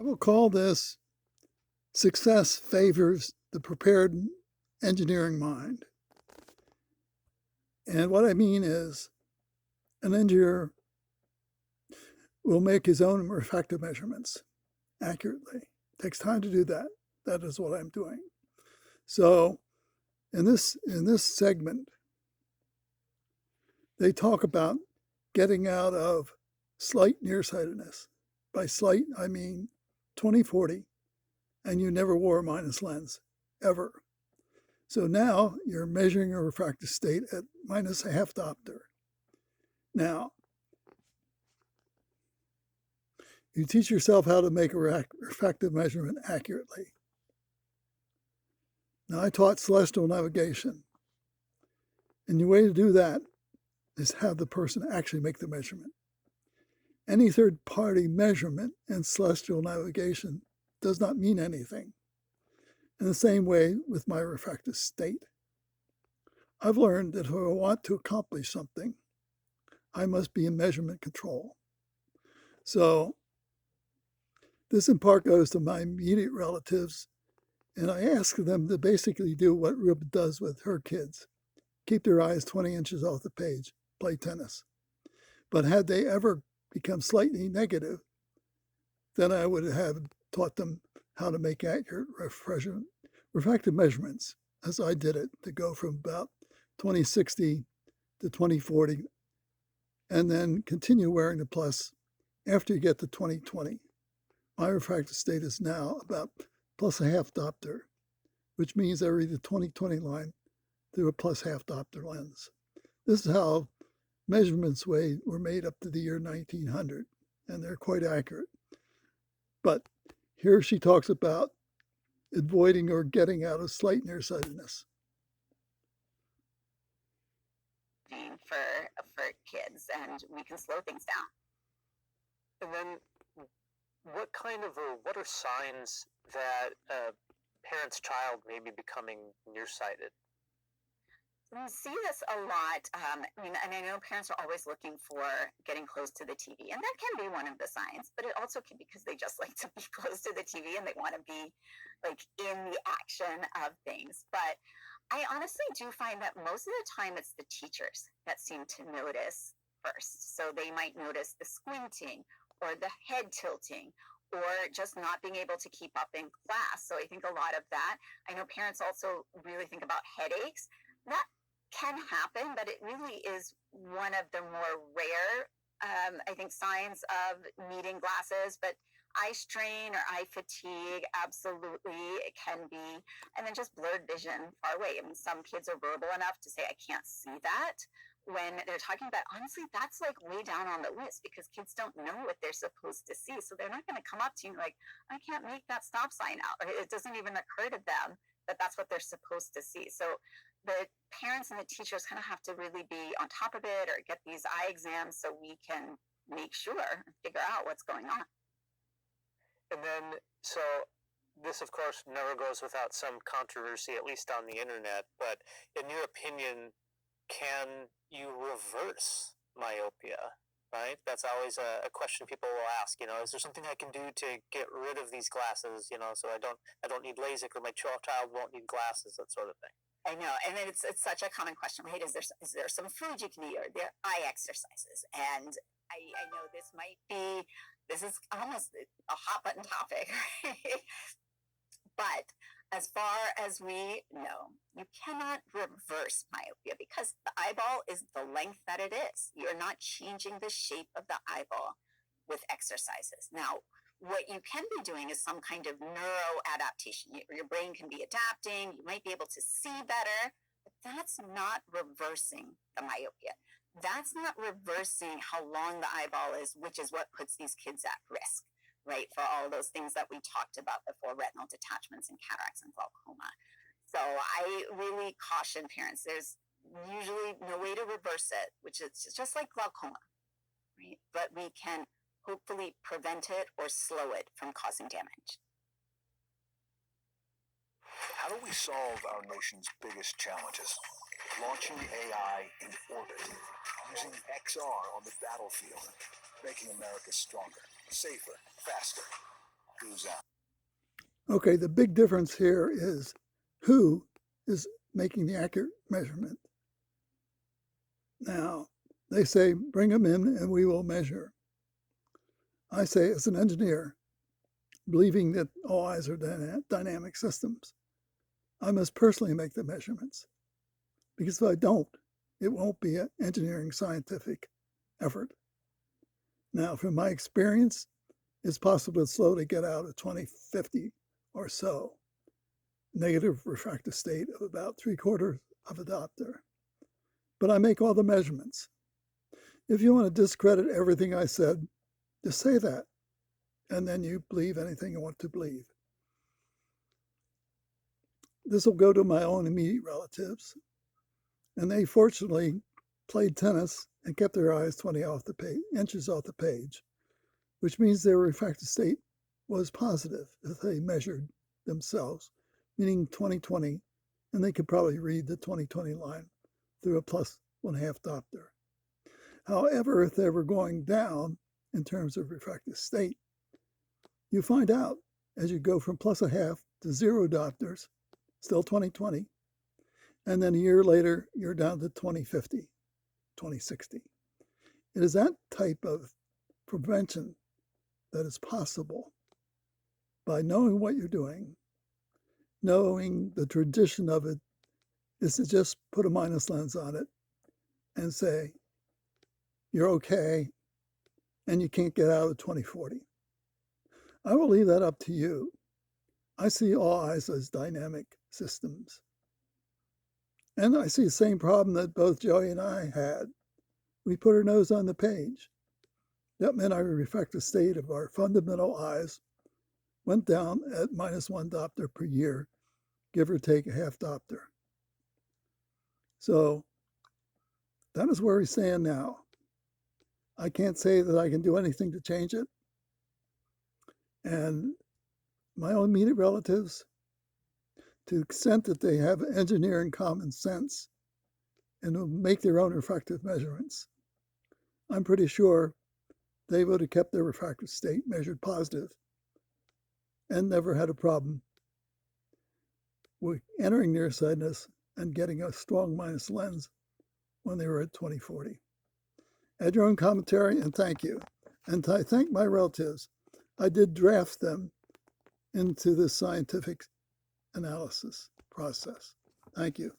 will call this success favors the prepared engineering mind. And what I mean is an engineer will make his own refractive measurements accurately. It takes time to do that. That is what I'm doing. So in this segment, they talk about getting out of slight nearsightedness. By slight, I mean 20/40, and you never wore a minus lens, ever. So now you're measuring a refractive state at minus a half diopter. Now, you teach yourself how to make a refractive measurement accurately. Now, I taught celestial navigation, and the way to do that is have the person actually make the measurement. Any third-party measurement in celestial navigation does not mean anything. In the same way with my refractive state. I've learned that if I want to accomplish something, I must be in measurement control. So this in part goes to my immediate relatives, and I ask them to basically do what Rupa does with her kids. Keep their eyes 20 inches off the page, play tennis. But had they ever become slightly negative, then I would have taught them how to make accurate refractive measurements, as I did it, to go from about 20/60 to 20/40, and then continue wearing the plus after you get to 20/20. My refractive state is now about plus a half diopter, which means I read the 20/20 line through a plus half diopter lens. This is how measurements were made up to the year 1900, and they're quite accurate. But here she talks about avoiding or getting out of slight nearsightedness. For kids, and we can slow things down. And then what are signs that a parent's child may be becoming nearsighted? We see this a lot. And I know parents are always looking for getting close to the TV, and that can be one of the signs, but it also can be because they just like to be close to the TV and they want to be like in the action of things. But I honestly do find that most of the time it's the teachers that seem to notice first. So they might notice the squinting or the head tilting or just not being able to keep up in class. So I think a lot of that. I know parents also really think about headaches. That can happen, but it really is one of the more rare, I think, signs of needing glasses. But eye strain or eye fatigue, absolutely, it can be. And then just blurred vision far away. I mean, some kids are verbal enough to say, I can't see that. When they're talking about, honestly, that's like way down on the list because kids don't know what they're supposed to see. So they're not going to come up to you like, I can't make that stop sign out. Or it doesn't even occur to them that that's what they're supposed to see. So the parents and the teachers kind of have to really be on top of it or get these eye exams so we can make sure, figure out what's going on. And then, so this, of course, never goes without some controversy, at least on the internet. But in your opinion, can you reverse myopia? Right? That's always a question people will ask. Is there something I can do to get rid of these glasses? So I don't need LASIK, or my child won't need glasses, that sort of thing. I know, and it's such a common question, right? Is there some food you can eat, or there eye exercises? And I know this is almost a hot button topic, right? But as far as we know, you cannot reverse myopia because the eyeball is the length that it is. You're not changing the shape of the eyeball with exercises. Now, what you can be doing is some kind of neuroadaptation. Your brain can be adapting. You might be able to see better, but that's not reversing the myopia. That's not reversing how long the eyeball is, which is what puts these kids at risk, right? For all those things that we talked about before, retinal detachments and cataracts and glaucoma. So I really caution parents. There's usually no way to reverse it, which is just like glaucoma, right? But we can hopefully prevent it or slow it from causing damage. How do we solve our nation's biggest challenges? Launching AI in orbit, using XR on the battlefield, making America stronger, safer, faster. Do lose out. Okay, the big difference here is who is making the accurate measurement. Now, they say, bring them in and we will measure. I say, as an engineer, believing that all eyes are dynamic systems, I must personally make the measurements. Because if I don't, it won't be an engineering scientific effort. Now, from my experience, it's possible to slowly get out of 2050 or so, negative refractive state of about 3/4 of a diopter. But I make all the measurements. If you want to discredit everything I said, just say that, and then you believe anything you want to believe. This will go to my own immediate relatives, and they fortunately played tennis and kept their eyes 20 inches off the page, which means their refractive state was positive if they measured themselves, meaning 20/20, and they could probably read the 20/20 line through a +1/2 diopter. However, if they were going down in terms of refractive state, you find out as you go from +1/2 to 0 diopters, still 20/20, and then a year later, you're down to 20/50, 20/60. It is that type of prevention that is possible by knowing what you're doing, knowing the tradition of it is to just put a minus lens on it and say, you're okay, and you can't get out of 20/40. I will leave that up to you. I see all eyes as dynamic systems. And I see the same problem that both Joey and I had. We put our nose on the page. That meant our refractive state of our fundamental eyes went down at -1 diopter per year, give or take a 1/2 diopter. So that is where we stand now. I can't say that I can do anything to change it. And my own immediate relatives, to the extent that they have engineering common sense and will make their own refractive measurements, I'm pretty sure they would have kept their refractive state measured positive and never had a problem with entering nearsightedness and getting a strong minus lens when they were at 20/40. Add your own commentary, and thank you. And I thank my relatives. I did draft them into this scientific analysis process. Thank you.